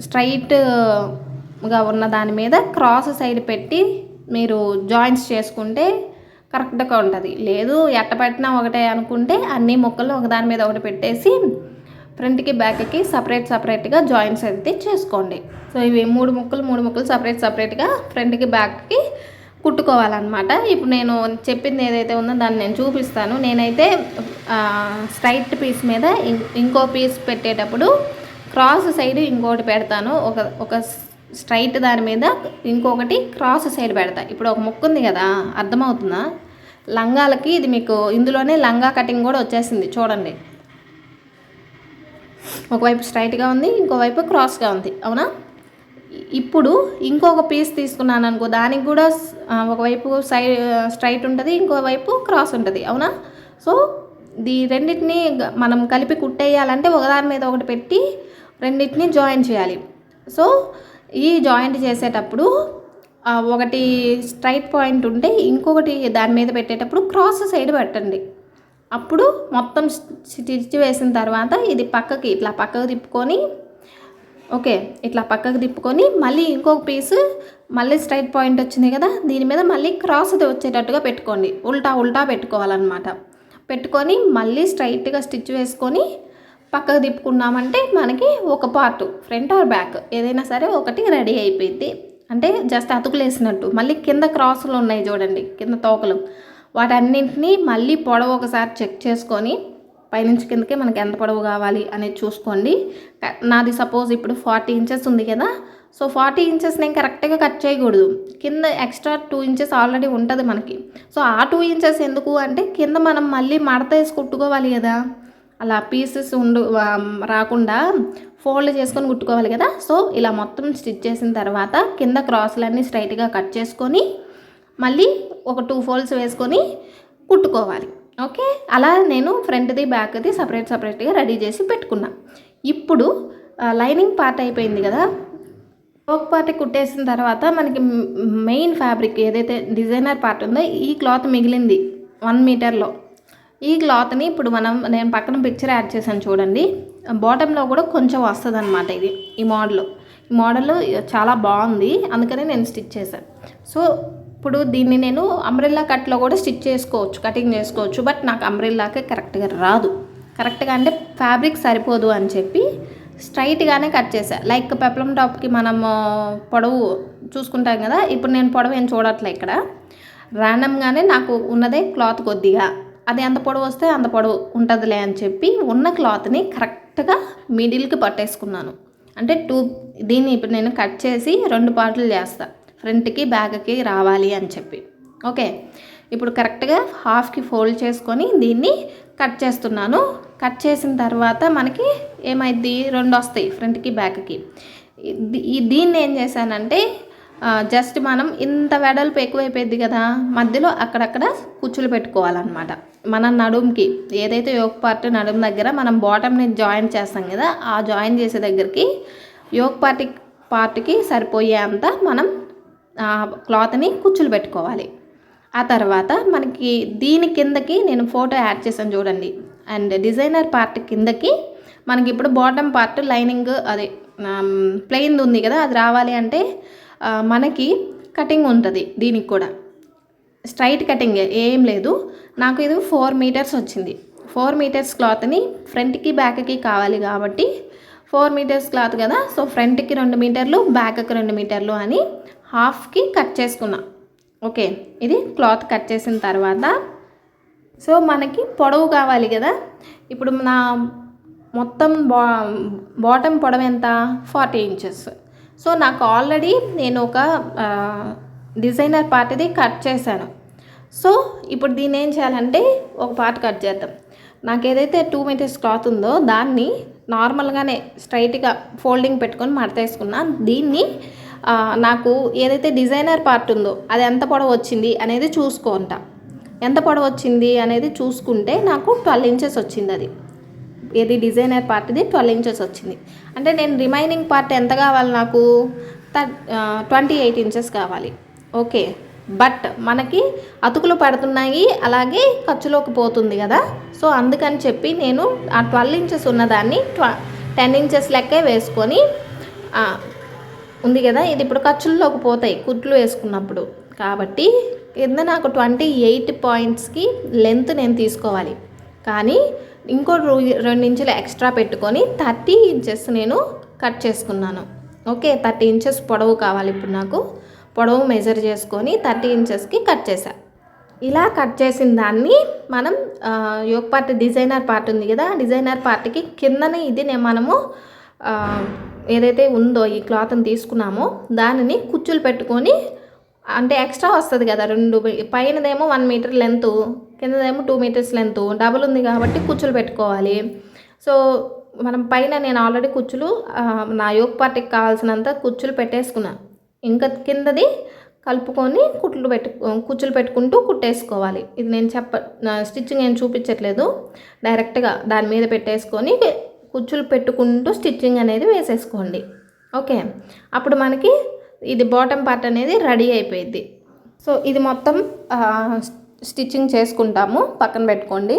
స్ట్రైట్గా ఉన్న దాని మీద క్రాస్ సైడ్ పెట్టి మీరు జాయింట్స్ చేసుకుంటే కరెక్ట్గా ఉంటుంది. లేదు ఎట్ట పెట్టినా ఒకటే అనుకుంటే అన్ని ముక్కలు ఒకదాని మీద ఒకటి పెట్టేసి ఫ్రంట్కి బ్యాక్కి సపరేట్గా జాయింట్స్ అయితే చేసుకోండి. సో ఇవి 3 ముక్కలు సపరేట్గా ఫ్రంట్కి బ్యాక్కి కుట్టుకోవాలన్నమాట. ఇప్పుడు నేను చెప్పింది ఏదైతే ఉందో దాన్ని నేను చూపిస్తాను. నేనైతే స్ట్రైట్ పీస్ మీద ఇంకో పీస్ పెట్టేటప్పుడు క్రాస్ సైడ్ ఇంకోటి పెడతాను, ఒక స్ట్రైట్ దాని మీద ఇంకొకటి క్రాస్ సైడ్ పెడతా. ఇప్పుడు ఒక ముక్క ఉంది కదా, అర్థమవుతుందా? లంగాలకి ఇది మీకు ఇందులోనే లంగా కటింగ్ కూడా వచ్చేసింది చూడండి. ఒకవైపు స్ట్రైట్గా ఉంది, ఇంకోవైపు క్రాస్గా ఉంది, అవునా? ఇప్పుడు ఇంకొక పీస్ తీసుకున్నాను అనుకో, దానికి కూడా ఒకవైపు స్ట్రైట్ ఉంటుంది, ఇంకోవైపు క్రాస్ ఉంటుంది, అవునా? సో రెండింటిని మనం కలిపి కుట్టేయాలంటే ఒకదాని మీద ఒకటి పెట్టి రెండింటిని జాయిన్ చేయాలి. సో ఈ జాయింట్ చేసేటప్పుడు ఒకటి స్ట్రైట్ పాయింట్ ఉంటే ఇంకొకటి దాని మీద పెట్టేటప్పుడు క్రాస్ సైడ్ పెట్టండి. అప్పుడు మొత్తం స్టిచ్ వేసిన తర్వాత ఇది ఇట్లా పక్కకు తిప్పుకొని, ఓకే, ఇట్లా పక్కకు తిప్పుకొని మళ్ళీ ఇంకొక పీసు మళ్ళీ స్ట్రైట్ పాయింట్ వచ్చింది కదా, దీని మీద మళ్ళీ క్రాస్ వచ్చేటట్టుగా పెట్టుకోండి. ఉల్టా పెట్టుకోవాలన్నమాట. పెట్టుకొని మళ్ళీ స్ట్రైట్గా స్టిచ్ వేసుకొని పక్కకు తిప్పుకున్నామంటే మనకి ఒక పార్ట్ ఫ్రంట్ ఆర్ బ్యాక్ ఏదైనా సరే ఒకటి రెడీ అయిపోయింది. అంటే జస్ట్ అతుకులు వేసినట్టు. మళ్ళీ కింద క్రాసులు ఉన్నాయి చూడండి, కింద తోకలు, వాటన్నింటినీ మళ్ళీ పొడవు ఒకసారి చెక్ చేసుకొని పైనుంచి కిందకే మనకి ఎంత పొడవు కావాలి అనేది చూసుకోండి. నాది సపోజ్ ఇప్పుడు 40 ఇంచెస్ ఉంది కదా, సో 40 ఇంచెస్ నేను కరెక్ట్గా కట్ చేయకూడదు. కింద ఎక్స్ట్రా 2 ఇంచెస్ ఆల్రెడీ ఉంటుంది మనకి. సో ఆ 2 ఇంచెస్ ఎందుకు అంటే కింద మనం మళ్ళీ మడత వేసి కుట్టుకోవాలి కదా, అలా పీసెస్ రాకుండా ఫోల్డ్ చేసుకొని కుట్టుకోవాలి కదా. సో ఇలా మొత్తం స్టిచ్ చేసిన తర్వాత కింద క్రాసులన్నీ స్ట్రైట్గా కట్ చేసుకొని మళ్ళీ ఒక 2 ఫోల్డ్స్ వేసుకొని కుట్టుకోవాలి. ఓకే, అలా నేను ఫ్రంట్ది బ్యాక్ది సపరేట్గా రెడీ చేసి పెట్టుకున్నా. ఇప్పుడు లైనింగ్ పార్ట్ అయిపోయింది కదా, యోక్ పార్ట్ కుట్టేసిన తర్వాత మనకి మెయిన్ ఫ్యాబ్రిక్ ఏదైతే డిజైనర్ పార్ట్ ఉందో ఈ క్లాత్ మిగిలింది 1 మీటర్లో. ఈ క్లాత్ని ఇప్పుడు నేను పక్కన పిక్చర్ యాడ్ చేశాను చూడండి, బాటంలో కూడా కొంచెం వస్తుంది అనమాట. ఈ మోడల్ చాలా బాగుంది, అందుకనే నేను స్టిచ్ చేశాను. సో ఇప్పుడు దీన్ని నేను అంబ్రెల్లా కట్లో కూడా స్టిచ్ చేసుకోవచ్చు, కటింగ్ చేసుకోవచ్చు. బట్ నాకు అంబ్రెల్లాకే కరెక్ట్గా రాదు. కరెక్ట్గా అంటే ఫ్యాబ్రిక్ సరిపోదు అని చెప్పి స్ట్రైట్గానే కట్ చేశాను. లైక్ పెప్లం టాప్కి మనం పొడవు చూసుకుంటాం కదా, ఇప్పుడు నేను పొడవు ఏం చూడట్లే. ఇక్కడ ర్యాండమ్గానే నాకు ఉన్నదే క్లాత్ కొద్దిగా, అది ఎంత పొడవు వస్తే అంత పొడవు ఉంటుందిలే అని చెప్పి ఉన్న క్లాత్ని కరెక్ట్గా మిడిల్కి పట్టేసుకున్నాను. అంటే దీన్ని ఇప్పుడు నేను కట్ చేసి 2 పార్ట్లు చేస్తాను, ఫ్రంట్కి బ్యాక్కి రావాలి అని చెప్పి. ఓకే, ఇప్పుడు కరెక్ట్గా హాఫ్కి ఫోల్డ్ చేసుకొని దీన్ని కట్ చేస్తున్నాను. కట్ చేసిన తర్వాత మనకి ఏమైంది, 2 వస్తాయి ఫ్రంట్కి బ్యాక్కి. దీన్ని ఏం చేశానంటే జస్ట్ మనం ఇంత వెడల్పు ఎక్కువైపోయింది కదా, మధ్యలో అక్కడక్కడ కుచ్చులు పెట్టుకోవాలన్నమాట. మన నడుముకి ఏదైతే యోక్ పార్ట్ నడుము దగ్గర మనం బాటమ్ని జాయిన్ చేస్తాం కదా, ఆ జాయిన్ చేసే దగ్గరికి యోక్ పార్ట్కి సరిపోయేంత మనం క్లాత్ని కుచ్చులు పెట్టుకోవాలి. ఆ తర్వాత మనకి దీని కిందకి నేను ఫోటో యాడ్ చేశాను చూడండి, అండ్ డిజైనర్ పార్ట్ కిందకి మనకి ఇప్పుడు బాటమ్ పార్ట్ లైనింగ్ అదే ప్లెయిన్ ఉంది కదా, అది రావాలి అంటే మనకి కటింగ్ ఉంటుంది. దీనికి కూడా స్ట్రైట్ కటింగ్ ఏం లేదు. నాకు ఇది 4 మీటర్స్ వచ్చింది. 4 మీటర్స్ క్లాత్ని ఫ్రంట్కి బ్యాక్కి కావాలి కాబట్టి 4 మీటర్స్ క్లాత్ కదా, సో ఫ్రంట్కి 2 మీటర్లు బ్యాక్కి 2 మీటర్లు అని హాఫ్కి కట్ చేసుకున్నా. ఓకే, ఇది క్లాత్ కట్ చేసిన తర్వాత సో మనకి పొడవు కావాలి కదా. ఇప్పుడు నా మొత్తం బాటమ్ పొడవు ఎంత, 40 ఇంచెస్. సో నాకు ఆల్రెడీ నేను ఒక డిజైనర్ పార్ట్ది కట్ చేశాను. సో ఇప్పుడు దీన్ని ఏం చేయాలంటే ఒక పార్ట్ కట్ చేద్దాం. నాకు ఏదైతే 2 మీటర్స్ క్లాత్ ఉందో దాన్ని నార్మల్గానే స్ట్రైట్గా ఫోల్డింగ్ పెట్టుకొని మడతేసుకున్నా. దీన్ని నాకు ఏదైతే డిజైనర్ పార్ట్ ఉందో అది ఎంత పొడవు వచ్చింది అనేది చూసుకుంటా. ఎంత పొడవు వచ్చింది అనేది చూసుకుంటే నాకు 12 ఇంచెస్ వచ్చింది. అది ఏది డిజైనర్ పార్ట్ది 12 ఇంచెస్ వచ్చింది. అంటే నేను రిమైనింగ్ పార్ట్ ఎంత కావాలి, నాకు 28 ఇంచెస్ కావాలి. ఓకే, బట్ మనకి అతుకులు పడుతున్నాయి, అలాగే ఖర్చులోకి పోతుంది కదా. సో అందుకని చెప్పి నేను ఆ 12 ఇంచెస్ ఉన్నదాన్ని 10 ఇంచెస్ లెక్కే వేసుకొని ఉంది కదా, ఇది ఇప్పుడు ఖర్చుల్లోకి పోతాయి కుట్లు వేసుకున్నప్పుడు. కాబట్టి కింద నాకు 28 పాయింట్స్కి లెంత్ నేను తీసుకోవాలి. కానీ ఇంకో 2 ఇంచులు ఎక్స్ట్రా పెట్టుకొని 30 ఇంచెస్ నేను కట్ చేసుకున్నాను. ఓకే, 30 ఇంచెస్ పొడవు కావాలి ఇప్పుడు నాకు. పొడవు మెజర్ చేసుకొని 30 ఇంచెస్కి కట్ చేశా. ఇలా కట్ చేసిన దాన్ని మనం యోక్ పార్ట్ డిజైనర్ పార్ట్ ఉంది కదా, డిజైనర్ పార్ట్కి కిందనే ఇది మనము ఏదైతే ఉందో ఈ క్లాత్ని తీసుకున్నామో దానిని కుచ్చులు పెట్టుకొని, అంటే ఎక్స్ట్రా వస్తుంది కదా, 2 పైనదేమో 1 మీటర్ లెంత్, కిందదేమో 2 మీటర్స్ లెంత్, డబుల్ ఉంది కాబట్టి కుచ్చులు పెట్టుకోవాలి. సో మనం పైన నేను ఆల్రెడీ కుచ్చులు నా యోక్ పార్ట్కి కావాల్సినంత కుచ్చులు పెట్టేసుకున్నాను. ఇంకా కిందది కలుపుకొని కుచ్చులు పెట్టుకుంటూ కుట్టేసుకోవాలి. ఇది నేను స్టిచ్చింగ్ ఏం చూపించట్లేదు, డైరెక్ట్గా దాని మీద పెట్టేసుకొని కుచ్చులు పెట్టుకుంటూ స్టిచ్చింగ్ అనేది వేసేసుకోండి. ఓకే, అప్పుడు మనకి ఇది బాటమ్ పార్ట్ అనేది రెడీ అయిపోయింది. సో ఇది మొత్తం స్టిచ్చింగ్ చేసుకుంటాము, పక్కన పెట్టుకోండి.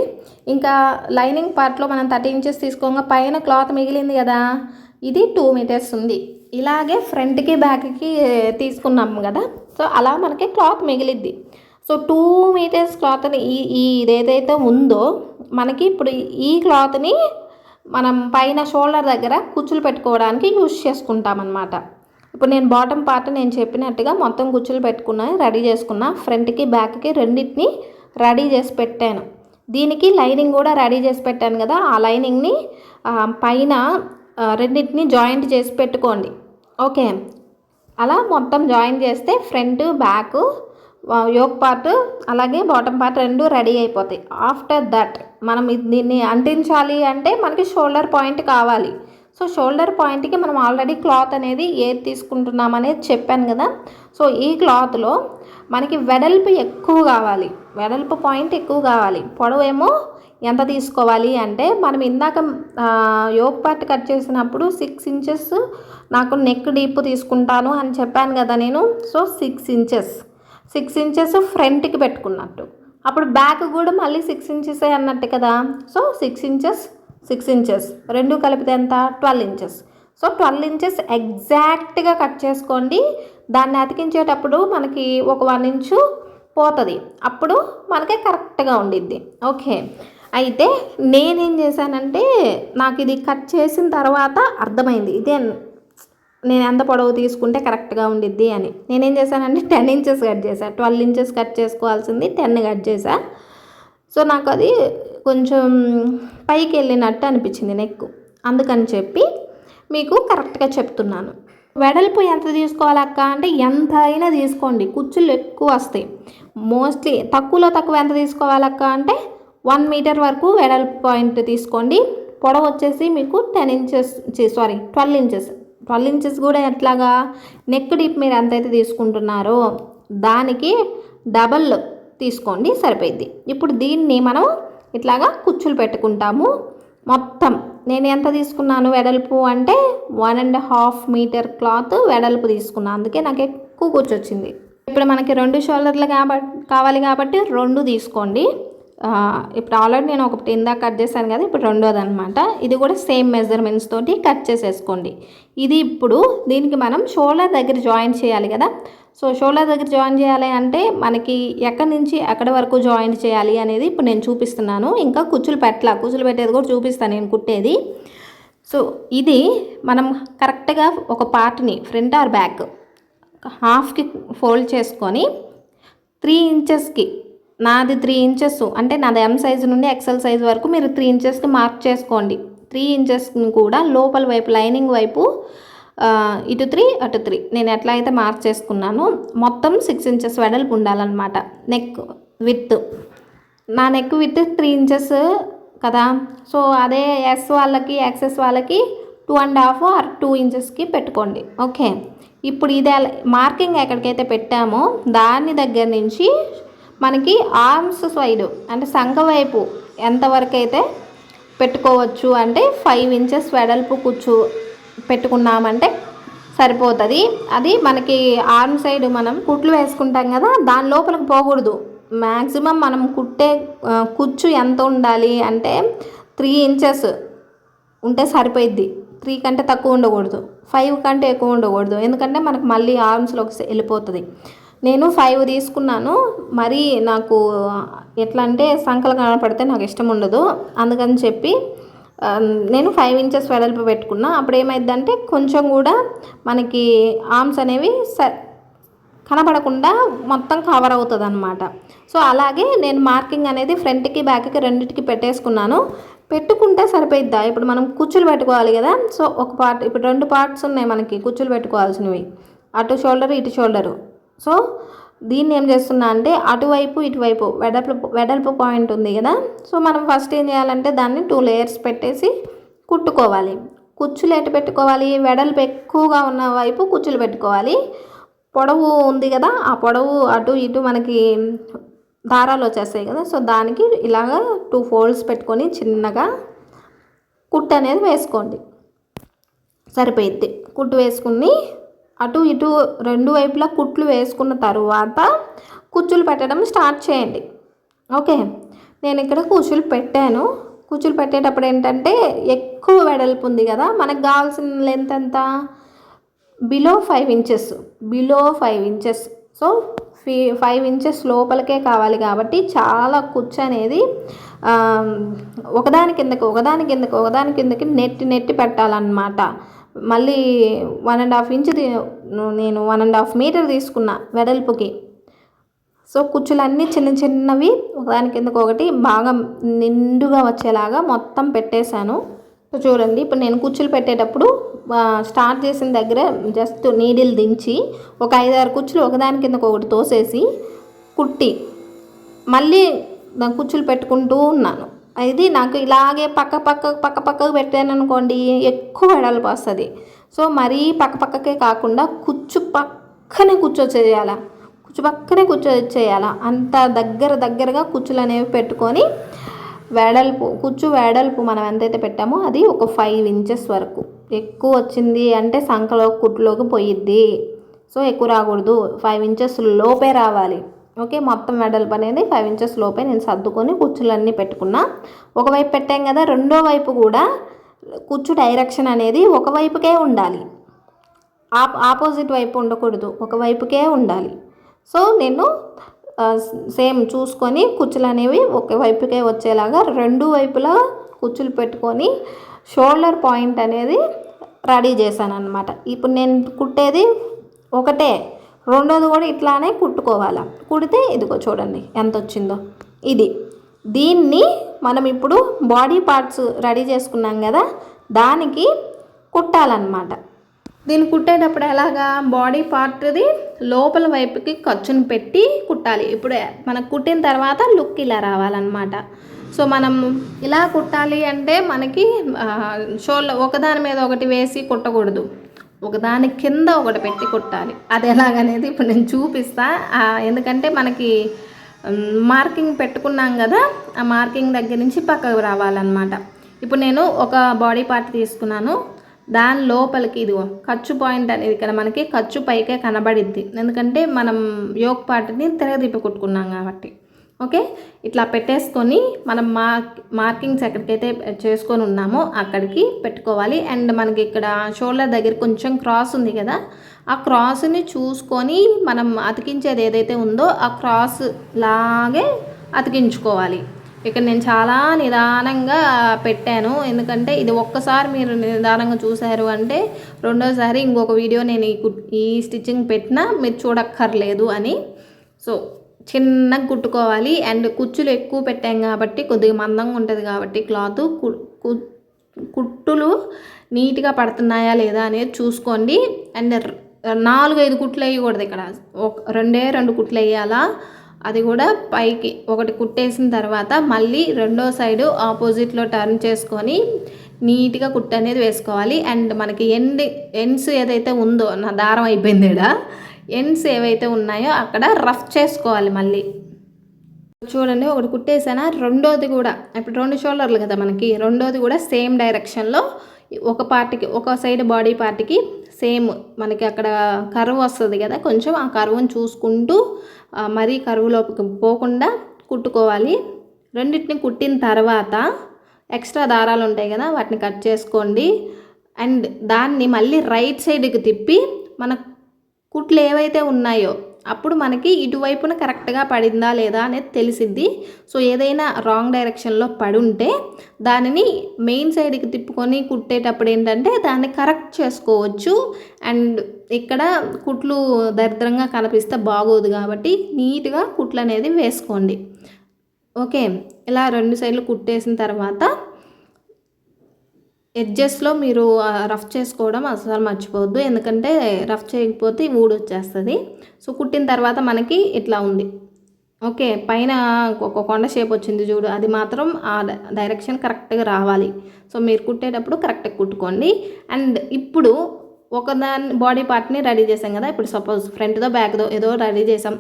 ఇంకా లైనింగ్ పార్ట్లో మనం 30 ఇంచెస్ తీసుకోగా పైన క్లాత్ మిగిలింది కదా, ఇది 2 మీటర్స్ ఉంది. ఇలాగే ఫ్రంట్కి బ్యాక్కి తీసుకున్నాము కదా, సో అలా మనకి క్లాత్ మిగిలిద్ది. సో 2 మీటర్స్ క్లాత్ని ఇదేదైతే ఉందో మనకి ఇప్పుడు ఈ క్లాత్ని మనం పైన షోల్డర్ దగ్గర కుచ్చులు పెట్టుకోవడానికి యూజ్ చేసుకుంటామన్నమాట. ఇప్పుడు నేను బాటమ్ పార్ట్ నేను చెప్పినట్టుగా మొత్తం కుచ్చులు రెడీ చేసుకున్నా. ఫ్రంట్కి బ్యాక్కి రెండింటిని రెడీ చేసి పెట్టాను. దీనికి లైనింగ్ కూడా రెడీ చేసి పెట్టాను కదా, ఆ లైనింగ్ని పైన రెండింటిని జాయింట్ చేసి పెట్టుకోండి. ఓకే, అలా మొత్తం జాయిన్ చేస్తే ఫ్రంట్ బ్యాక్ యోక్ పార్ట్ అలాగే బాటమ్ పార్ట్ 2 రెడీ అయిపోతాయి. ఆఫ్టర్ దట్ మనం దీన్ని అంటించాలి అంటే మనకి షోల్డర్ పాయింట్ కావాలి. సో షోల్డర్ పాయింట్కి మనం ఆల్రెడీ క్లాత్ అనేది ఏది తీసుకుంటున్నాం అనేది చెప్పాను కదా. సో ఈ క్లాత్లో మనకి వెడల్పు ఎక్కువ కావాలి, వెడల్పు పాయింట్ ఎక్కువ కావాలి. పొడవు ఏమో ఎంత తీసుకోవాలి అంటే మనం ఇందాక యోక్ పార్ట్ కట్ చేసినప్పుడు 6 ఇంచెస్ నాకు నెక్ డీప్ తీసుకుంటాను అని చెప్పాను కదా నేను. సో 6 ఇంచెస్ ఫ్రంట్కి పెట్టుకున్నట్టు, అప్పుడు బ్యాక్ కూడా మళ్ళీ 6 ఇంచెస్ అన్నట్టు కదా. సో 6 ఇంచెస్ రెండు కలిపితే ఎంత, 12 ఇంచెస్. సో 12 ఇంచెస్ ఎగ్జాక్ట్గా కట్ చేసుకోండి. దాన్ని అతికించేటప్పుడు మనకి ఒక 1 ఇంచు పోతుంది, అప్పుడు మనకి కరెక్ట్గా ఉండిద్ది. ఓకే, అయితే నేనేం చేశానంటే నాకు ఇది కట్ చేసిన తర్వాత అర్థమైంది ఇదే నేను ఎంత పొడవు తీసుకుంటే కరెక్ట్గా ఉండిద్ది అని. నేనేం చేశానంటే 10 ఇంచెస్ కట్ చేశాను. 12 ఇంచెస్ కట్ చేసుకోవాల్సింది 10 కట్ చేశా. సో నాకు అది కొంచెం పైకి వెళ్ళినట్టు అనిపించింది నెక్, అందుకని చెప్పి మీకు కరెక్ట్గా చెప్తున్నాను. వెడల్పు ఎంత తీసుకోవాలక్క అంటే ఎంత అయినా తీసుకోండి, కుచ్చులు ఎక్కువ వస్తాయి. మోస్ట్లీ తక్కువ ఎంత తీసుకోవాలక్క అంటే 1 మీటర్ వరకు వెడల్పు పాయింట్ తీసుకోండి. పొడవు వచ్చేసి మీకు 12 ఇంచెస్. 12 ఇంచెస్ కూడా ఎట్లాగా, నెక్ డీప్ మీరు ఎంతైతే తీసుకుంటున్నారో దానికి డబల్ తీసుకోండి, సరిపోయింది. ఇప్పుడు దీన్ని మనం ఇట్లాగా కుచ్చులు పెట్టుకుంటాము. మొత్తం నేను ఎంత తీసుకున్నాను వెడల్పు అంటే 1.5 మీటర్ క్లాత్ వెడల్పు తీసుకున్నాను, అందుకే నాకు ఎక్కువ కుచ్చు వచ్చింది. ఇప్పుడు మనకి 2 షోల్డర్లు కావాలి కాబట్టి 2 తీసుకోండి. ఇప్పుడు ఆల్రెడీ నేను ఒకటి ఇందాక కట్ చేశాను కదా, ఇప్పుడు రెండోది అనమాట. ఇది కూడా సేమ్ మెజర్మెంట్స్ తోటి కట్ చేసేసుకోండి. ఇది ఇప్పుడు దీనికి మనం షోల్డర్ దగ్గర జాయిన్ చేయాలి కదా. సో షోల్డర్ దగ్గర జాయిన్ చేయాలి అంటే మనకి ఎక్కడి నుంచి ఎక్కడి వరకు జాయిన్ చేయాలి అనేది ఇప్పుడు నేను చూపిస్తున్నాను. ఇంకా కుచ్చులు పెట్టేది కూడా చూపిస్తాను నేను కుట్టేది. సో ఇది మనం కరెక్ట్గా ఒక పార్ట్ని ఫ్రంట్ ఆర్ బ్యాక్ హాఫ్కి ఫోల్డ్ చేసుకొని 3 ఇంచెస్కి, నాది 3 ఇంచెస్ అంటే నాది M సైజు నుండి XL సైజు వరకు మీరు 3 ఇంచెస్కి మార్క్ చేసుకోండి. 3 ఇంచెస్ని కూడా లోపల వైపు లైనింగ్ వైపు ఇటు 3 అటు 3 నేను ఎట్లా అయితే మార్క్ చేసుకున్నానో మొత్తం 6 ఇంచెస్ వెడల్పు ఉండాలన్నమాట. Neck with. నా నెక్ విత్ 3 ఇంచెస్ కదా. సో అదే ఎస్ వాళ్ళకి ఎక్సెస్ వాళ్ళకి 2.5 ఆర్ 2 ఇంచెస్కి పెట్టుకోండి. ఓకే, ఇప్పుడు ఇది మార్కింగ్ ఎక్కడికైతే పెట్టామో దాని దగ్గర నుంచి మనకి ఆర్మ్స్ సైడ్ అంటే సంఖ వైపు ఎంతవరకు అయితే పెట్టుకోవచ్చు అంటే 5 ఇంచెస్ వెడల్పు కుచ్చు పెట్టుకున్నామంటే సరిపోతుంది. అది మనకి ఆర్మ్ సైడ్ మనం కుట్లు వేసుకుంటాం కదా, దాని లోపలికి పోకూడదు. మ్యాక్సిమం మనం కుట్టే కుచ్చు ఎంత ఉండాలి అంటే 3 ఇంచెస్ ఉంటే సరిపోయిద్ది. 3 కంటే తక్కువ ఉండకూడదు, 5 కంటే ఎక్కువ ఉండకూడదు. ఎందుకంటే మనకు మళ్ళీ ఆర్మ్స్లోకి వెళ్ళిపోతుంది. నేను 5 తీసుకున్నాను. మరి నాకు ఎట్లా అంటే సంకలు కనపడితే నాకు ఇష్టం ఉండదు. అందుకని చెప్పి నేను 5 ఇంచెస్ వెడల్పు పెట్టుకున్నా. అప్పుడు ఏమైందంటే కొంచెం కూడా మనకి ఆర్మ్స్ అనేవి కనపడకుండా మొత్తం కవర్ అవుతుంది అన్నమాట. సో అలాగే నేను మార్కింగ్ అనేది ఫ్రంట్కి బ్యాక్కి రెండింటికి పెట్టేసుకున్నాను. పెట్టుకుంటే సరిపోయిద్దా. ఇప్పుడు మనం కుచ్చులు పెట్టుకోవాలి కదా. సో ఒక పార్ట్, ఇప్పుడు 2 పార్ట్స్ ఉన్నాయి మనకి కుచ్చులు పెట్టుకోవాల్సినవి, అటు షోల్డర్ ఇటు షోల్డరు. సో దీన్ని ఏం చేస్తున్నా అంటే అటువైపు ఇటువైపు వెడల్పు పాయింట్ ఉంది కదా. సో మనం ఫస్ట్ ఏం చేయాలంటే దాన్ని 2 లేయర్స్ పెట్టేసి కుట్టుకోవాలి. కుచ్చులు ఎటు పెట్టుకోవాలి, వెడల్పు ఎక్కువగా ఉన్న వైపు కుచ్చులు పెట్టుకోవాలి. పొడవు ఉంది కదా, ఆ పొడవు అటు ఇటు మనకి దారాలు వచ్చేస్తాయి కదా. సో దానికి ఇలాగా 2 ఫోల్డ్స్ పెట్టుకొని చిన్నగా కుట్టు అనేది వేసుకోండి, సరిపోయిద్ది. కుట్టు వేసుకుని అటు ఇటు 2 వైపులా కుట్లు వేసుకున్న తర్వాత కుచ్చులు పెట్టడం స్టార్ట్ చేయండి. ఓకే, నేను ఇక్కడ కుచ్చులు పెట్టాను. కుచ్చులు పెట్టేటప్పుడు ఏంటంటే ఎక్కువ వెడల్పు ఉంది కదా, మనకు కావాల్సిన లెంత్ ఎంత, బిలో 5 ఇంచెస్. సో 5 ఇంచెస్ లోపలికే కావాలి కాబట్టి చాలా కుచ్చు అనేది ఒకదాని కిందకి నెట్టి పెట్టాలన్నమాట. మళ్ళీ 1.5 ఇంచ్ నేను 1.5 మీటర్ తీసుకున్నా వెడల్పుకి. సో కుచ్చులన్నీ చిన్నవి ఒకదాని కిందకు ఒకటి బాగా నిండుగా వచ్చేలాగా మొత్తం పెట్టేశాను. సో చూడండి, ఇప్పుడు నేను కుచ్చులు పెట్టేటప్పుడు స్టార్ట్ చేసిన దగ్గర జస్ట్ నీడిల్ దించి ఒక 5-6 కుచ్చులు ఒకదాని కిందకు ఒకటి తోసేసి కుట్టి మళ్ళీ కుచ్చులు పెట్టుకుంటూ ఉన్నాను. ఇది నాకు ఇలాగే పక్కకు పెట్టాను అనుకోండి, ఎక్కువ వెడల్పు వస్తుంది. సో మరీ పక్కకే కాకుండా కుచ్చు పక్కనే కూర్చొచ్చేయాల, అంత దగ్గరగా కుచ్చులు అనేవి పెట్టుకొని కుచ్చు వెడల్పు మనం ఎంతైతే పెట్టామో అది ఒక 5 ఇంచెస్ వరకు. ఎక్కువ వచ్చింది అంటే సంఖలో కుట్టులోకి పోయిద్ది. సో ఎక్కువ రాకూడదు, 5 ఇంచెస్ లోపే రావాలి. ఓకే, మొత్తం వెడల్పు అనేది 5 ఇంచెస్ లోపే నేను సర్దుకొని కుచ్చులన్నీ పెట్టుకున్నా. ఒకవైపు పెట్టాం కదా, రెండో వైపు కూడా కుచ్చు డైరెక్షన్ అనేది ఒకవైపుకే ఉండాలి, ఆపోజిట్ వైపు ఉండకూడదు, ఒకవైపుకే ఉండాలి. సో నేను సేమ్ చూసుకొని కుచ్చులు అనేవి ఒకవైపుకే వచ్చేలాగా 2 వైపులా కుచ్చులు పెట్టుకొని షోల్డర్ పాయింట్ అనేది రెడీ చేశాను అనమాట. ఇప్పుడు నేను కుట్టేది ఒకటే, రెండోది కూడా ఇట్లానే కుట్టుకోవాలి. కుడితే ఇదిగో చూడండి ఎంత వచ్చిందో. దీన్ని మనం ఇప్పుడు బాడీ పార్ట్స్ రెడీ చేసుకున్నాం కదా, దానికి కుట్టాలన్నమాట. దీన్ని కుట్టేటప్పుడు ఎలాగా, బాడీ పార్ట్ది లోపల వైపుకి ఖర్చును పెట్టి కుట్టాలి. ఇప్పుడు మనకు కుట్టిన తర్వాత లుక్ ఇలా రావాలన్నమాట. సో మనం ఇలా కుట్టాలి అంటే మనకి షోల్డర్ ఒకదాని మీద ఒకటి వేసి కుట్టకూడదు, ఒకదాని కింద ఒకటి పెట్టి కుట్టాలి. అది ఎలాగనేది ఇప్పుడు నేను చూపిస్తా. ఎందుకంటే మనకి మార్కింగ్ పెట్టుకున్నాం కదా, ఆ మార్కింగ్ దగ్గర నుంచి పక్కకు రావాలన్నమాట. ఇప్పుడు నేను ఒక బాడీ పార్ట్ తీసుకున్నాను, దాని లోపలికి ఇదిగో ఖర్చు పాయింట్ అనేది ఇక్కడ మనకి ఖర్చు పైకే కనబడిద్ది, ఎందుకంటే మనం యోక్ పార్ట్ని తిరగదిప్పి కుట్టుకున్నాం కాబట్టి. ఓకే, ఇట్లా పెట్టేసుకొని మనం మార్కింగ్స్ ఎక్కడికైతే చేసుకొని ఉన్నామో అక్కడికి పెట్టుకోవాలి. అండ్ మనకి ఇక్కడ షోల్డర్ దగ్గర కొంచెం క్రాస్ ఉంది కదా, ఆ క్రాస్ని చూసుకొని మనం అతికించేది ఏదైతే ఉందో ఆ క్రాస్ లాగే అతికించుకోవాలి. ఇక్కడ నేను చాలా నిదానంగా పెట్టాను, ఎందుకంటే ఇది ఒక్కసారి మీరు నిదానంగా చూసారు అంటే రెండోసారి ఇంకొక వీడియో నేను ఈ స్టిచ్చింగ్ పెట్టినా మీరు చూడక్కర్లేదు అని. సో చిన్నగా కుట్టుకోవాలి. అండ్ కుచ్చులు ఎక్కువ పెట్టాం కాబట్టి కొద్దిగా మందంగా ఉంటుంది కాబట్టి క్లాత్ కుట్టులు నీట్గా పడుతున్నాయా లేదా అనేది చూసుకోండి. అండ్ 4-5 కుట్లు వేయకూడదు, ఇక్కడ 2 కుట్లు వేయాలా. అది కూడా పైకి ఒకటి కుట్టేసిన తర్వాత మళ్ళీ రెండో సైడు ఆపోజిట్లో టర్న్ చేసుకొని నీట్గా కుట్టు అనేది వేసుకోవాలి. అండ్ మనకి ఎండ్స్ ఏదైతే ఉందో, నా దారం అయిపోయింది ఇక్కడ, ఎండ్స్ ఏవైతే ఉన్నాయో అక్కడ రఫ్ చేసుకోవాలి. మళ్ళీ చూడండి, ఒకటి కుట్టేసానా, రెండోది కూడా ఇప్పుడు 2 షోల్డర్లు కదా మనకి, రెండోది కూడా సేమ్ డైరెక్షన్లో ఒక పార్ట్కి, ఒక సైడ్ బాడీ పార్ట్కి సేమ్ మనకి అక్కడ కర్వ్ వస్తుంది కదా, కొంచెం ఆ కర్వ్ని చూసుకుంటూ మరీ కర్వ్లోకి పోకుండా కుట్టుకోవాలి. రెండింటిని కుట్టిన తర్వాత ఎక్స్ట్రా దారాలు ఉంటాయి కదా, వాటిని కట్ చేసుకోండి. అండ్ దాన్ని మళ్ళీ రైట్ సైడ్కి తిప్పి మన కుట్లు ఏవైతే ఉన్నాయో అప్పుడు మనకి ఇటువైపున కరెక్ట్గా పడిందా లేదా అనేది తెలిసిద్ది. సో ఏదైనా రాంగ్ డైరెక్షన్లో పడుంటే దానిని మెయిన్ సైడ్కి తిప్పుకొని కుట్టేటప్పుడు ఏంటంటే దాన్ని కరెక్ట్ చేసుకోవచ్చు. అండ్ ఇక్కడ కుట్లు దరిద్రంగా కనిపిస్తే బాగోదు కాబట్టి నీట్గా కుట్లు అనేది వేసుకోండి. ఓకే, ఇలా 2 సైడ్లు కుట్టేసిన తర్వాత ఎడ్జెస్లో మీరు రఫ్ చేసుకోవడం అసలు మర్చిపోవద్దు, ఎందుకంటే రఫ్ చేయకపోతే ఊడొచ్చేస్తుంది. సో కుట్టిన తర్వాత మనకి ఇట్లా ఉంది. ఓకే, పైన ఒక కొండ షేప్ వచ్చింది చూడు, అది మాత్రం ఆ డైరెక్షన్ కరెక్ట్గా రావాలి. సో మీరు కుట్టేటప్పుడు కరెక్ట్గా కుట్టుకోండి. అండ్ ఇప్పుడు ఒకదాని బాడీ పార్ట్ని రెడీ చేసాం కదా, ఇప్పుడు సపోజ్ ఫ్రంట్దో బ్యాక్దో ఏదో రెడీ చేసాం.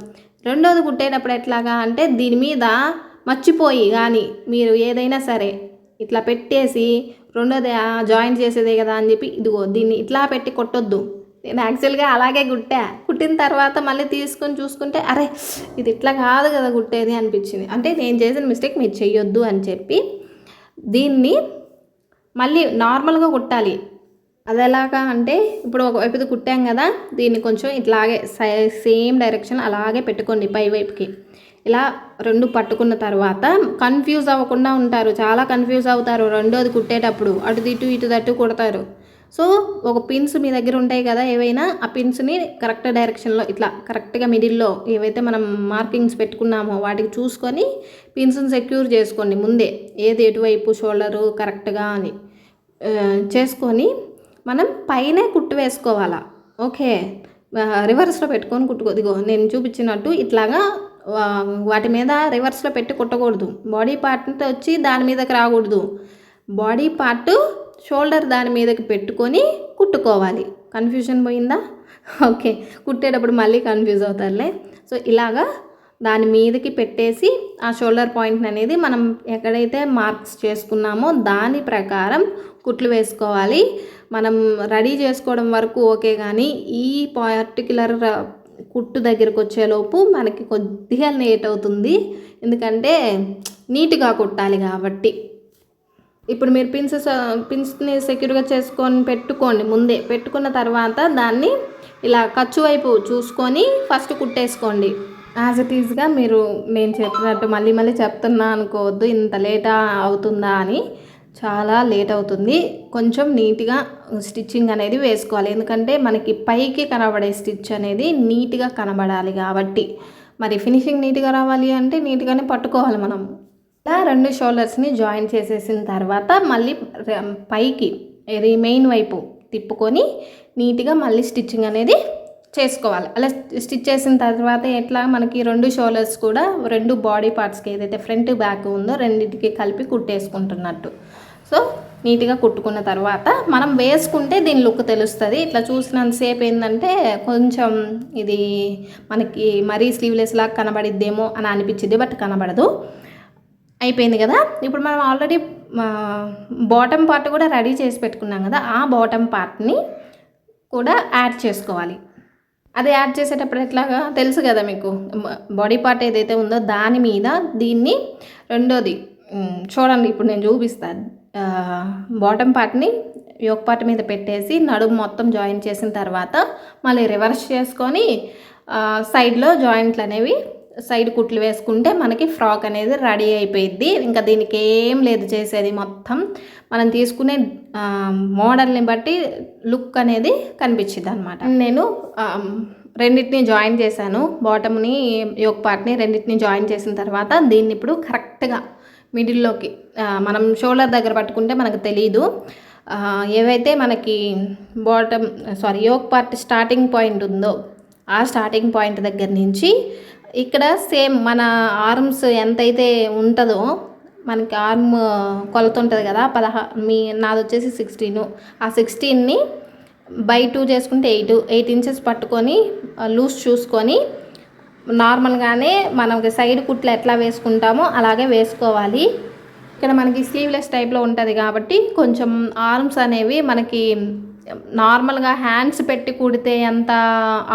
రెండోది కుట్టేటప్పుడు ఎట్లాగా అంటే దీని మీద మర్చిపోయి కానీ మీరు ఏదైనా సరే ఇట్లా పెట్టేసి రెండోది జాయింట్ చేసేదే కదా అని చెప్పి ఇదిగో దీన్ని ఇట్లా పెట్టి కొట్టొద్దు. నేను యాక్చువల్గా అలాగే కుట్టిన తర్వాత మళ్ళీ తీసుకొని చూసుకుంటే అరే ఇది ఇట్లా కాదు కదా కుట్టేది అనిపించింది. అంటే నేను చేసిన మిస్టేక్ మీరు చెయ్యొద్దు అని చెప్పి దీన్ని మళ్ళీ నార్మల్గా కుట్టాలి. అది ఎలాగా అంటే ఇప్పుడు ఒక వైపుది కుట్టాం కదా, దీన్ని కొంచెం ఇట్లాగే సేమ్ డైరెక్షన్ అలాగే పెట్టుకోండి పై వైపుకి. ఇలా 2 పట్టుకున్న తర్వాత కన్ఫ్యూజ్ అవ్వకుండా ఉంటారు, చాలా కన్ఫ్యూజ్ అవుతారు రెండోది కుట్టేటప్పుడు, అటు ఇటు తట్టు కుడతారు. సో ఒక పిన్స్ మీ దగ్గర ఉంటాయి కదా ఏవైనా, ఆ పిన్స్ని కరెక్ట్ డైరెక్షన్లో ఇట్లా కరెక్ట్గా మిడిల్లో ఏవైతే మనం మార్కింగ్స్ పెట్టుకున్నామో వాటికి చూసుకొని పిన్స్ని సెక్యూర్ చేసుకోండి ముందే, ఏది ఎటువైపు షోల్డరు కరెక్ట్గా అని చేసుకొని మనం పైనే కుట్టు వేసుకోవాలా. ఓకే, రివర్స్లో పెట్టుకొని కుట్టుకోదిగో నేను చూపించినట్టు ఇట్లాగా వాటి మీద రివర్స్లో పెట్టి కుట్టకూడదు. బాడీ పార్ట్ వచ్చి దాని మీదకి రాకూడదు, బాడీ పార్ట్ షోల్డర్ దాని మీదకి పెట్టుకొని కుట్టుకోవాలి. కన్ఫ్యూజన్ పోయిందా? ఓకే, కుట్టేటప్పుడు మళ్ళీ కన్ఫ్యూజ్ అవుతారులే. సో ఇలాగా దాని మీదకి పెట్టేసి ఆ షోల్డర్ పాయింట్ అనేది మనం ఎక్కడైతే మార్క్స్ చేసుకున్నామో దాని ప్రకారం కుట్లు వేసుకోవాలి. మనం రెడీ చేసుకోవడం వరకు ఓకే, కానీ ఈ పర్టిక్యులర్ కుట్టు దగ్గరకు వచ్చేలోపు మనకి కొద్దిగా లేట్ అవుతుంది, ఎందుకంటే నీట్గా కుట్టాలి కాబట్టి. ఇప్పుడు మీరు పిన్స్ని సెక్యూర్గా చేసుకొని పెట్టుకోండి ముందే. పెట్టుకున్న తర్వాత దాన్ని ఇలా ఖర్చు వైపు చూసుకొని ఫస్ట్ కుట్టేసుకోండి. యాజ్ ఇట్ ఈజ్గా మీరు నేను చెప్పినట్టు మళ్ళీ చెప్తున్నా అనుకోవద్దు, ఇంత లేటా అవుతుందా అని. చాలా లేట్ అవుతుంది. కొంచెం నీట్గా స్టిచ్చింగ్ అనేది వేసుకోవాలి, ఎందుకంటే మనకి పైకి కనబడే స్టిచ్ అనేది నీట్గా కనబడాలి కాబట్టి. మరి ఫినిషింగ్ నీట్గా రావాలి అంటే నీట్గానే పట్టుకోవాలి మనం. ఇలా 2 షోల్డర్స్ని జాయిన్ చేసేసిన తర్వాత మళ్ళీ పైకి ఇది మెయిన్ వైపు తిప్పుకొని నీట్గా మళ్ళీ స్టిచ్చింగ్ అనేది చేసుకోవాలి. అలా స్టిచ్ చేసిన తర్వాత ఎట్లా మనకి 2 షోల్డర్స్ కూడా 2 బాడీ పార్ట్స్కి ఏదైతే ఫ్రంట్ బ్యాక్ ఉందో రెండింటికి కలిపి కుట్టేసుకుంటున్నట్టు. సో నీట్గా కుట్టుకున్న తర్వాత మనం వేసుకుంటే దీని లుక్ తెలుస్తుంది. ఇట్లా చూసినంతసేపు ఏంటంటే కొంచెం ఇది మనకి మరీ స్లీవ్లెస్ లాగా కనబడిద్దేమో అని అనిపించింది, బట్ కనబడదు. అయిపోయింది కదా. ఇప్పుడు మనం ఆల్రెడీ బాటమ్ పార్ట్ కూడా రెడీ చేసి పెట్టుకున్నాం కదా, ఆ బాటమ్ పార్ట్ని కూడా యాడ్ చేసుకోవాలి. అది యాడ్ చేసేటప్పుడు ఎట్లాగా తెలుసు కదా మీకు, బాడీ పార్ట్ ఏదైతే ఉందో దాని మీద దీన్ని రెండోది చూడండి, ఇప్పుడు నేను చూపిస్తాను. బాటమ్ పార్ట్ని యోక్ పార్ట్ మీద పెట్టేసి నడుము మొత్తం జాయిన్ చేసిన తర్వాత మళ్ళీ రివర్స్ చేసుకొని సైడ్లో జాయింట్లు అనేవి సైడ్ కుట్లు వేసుకుంటే మనకి ఫ్రాక్ అనేది రెడీ అయిపోయిద్ది. ఇంకా దీనికి ఏం లేదు చేసేది, మొత్తం మనం తీసుకునే మోడల్ని బట్టి లుక్ అనేది కనిపించింది అనమాట. నేను రెండింటిని జాయిన్ చేశాను, బాటమ్ని యోక్ పార్ట్ని రెండింటిని జాయిన్ చేసిన తర్వాత దీన్ని ఇప్పుడు కరెక్ట్గా మిడిల్లోకి మనం షోల్డర్ దగ్గర పట్టుకుంటే మనకు తెలీదు, ఏవైతే మనకి యోక్ పార్ట్ స్టార్టింగ్ పాయింట్ ఉందో ఆ స్టార్టింగ్ పాయింట్ దగ్గర నుంచి ఇక్కడ సేమ్ మన ఆర్మ్స్ ఎంతైతే ఉంటుందో మనకి ఆర్మ్ కొలత ఉంటుంది కదా, నాది వచ్చేసి 16, ఆ 16ని బై 2 చేసుకుంటే 8 ఇంచెస్ పట్టుకొని లూజ్ చూసుకొని నార్మల్గానే మనకి సైడ్ కుట్లు ఎట్లా వేసుకుంటామో అలాగే వేసుకోవాలి. ఇక్కడ మనకి స్లీవ్లెస్ టైప్లో ఉంటుంది కాబట్టి కొంచెం ఆర్మ్స్ అనేవి మనకి నార్మల్గా హ్యాండ్స్ పెట్టి కుడితే ఎంత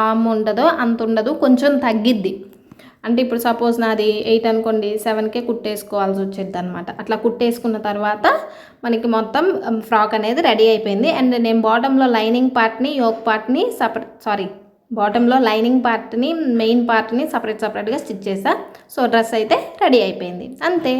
ఆర్మ్ ఉంటుందో అంత ఉండదు, కొంచెం తగ్గిద్ది. అంటే ఇప్పుడు సపోజ్ నాది 8 అనుకోండి, 7కే కుట్టేసుకోవాల్సి వచ్చేది అనమాట. అట్లా కుట్టేసుకున్న తర్వాత మనకి మొత్తం ఫ్రాక్ అనేది రెడీ అయిపోయింది. అండ్ నేను బాటంలో లైనింగ్ పార్ట్ని యోక్ పార్ట్ని బాటంలో లైనింగ్ పార్ట్ని మెయిన్ పార్ట్ని సపరేట్గా స్టిచ్ చేసా. సో డ్రెస్ అయితే రెడీ అయిపోయింది, అంతే.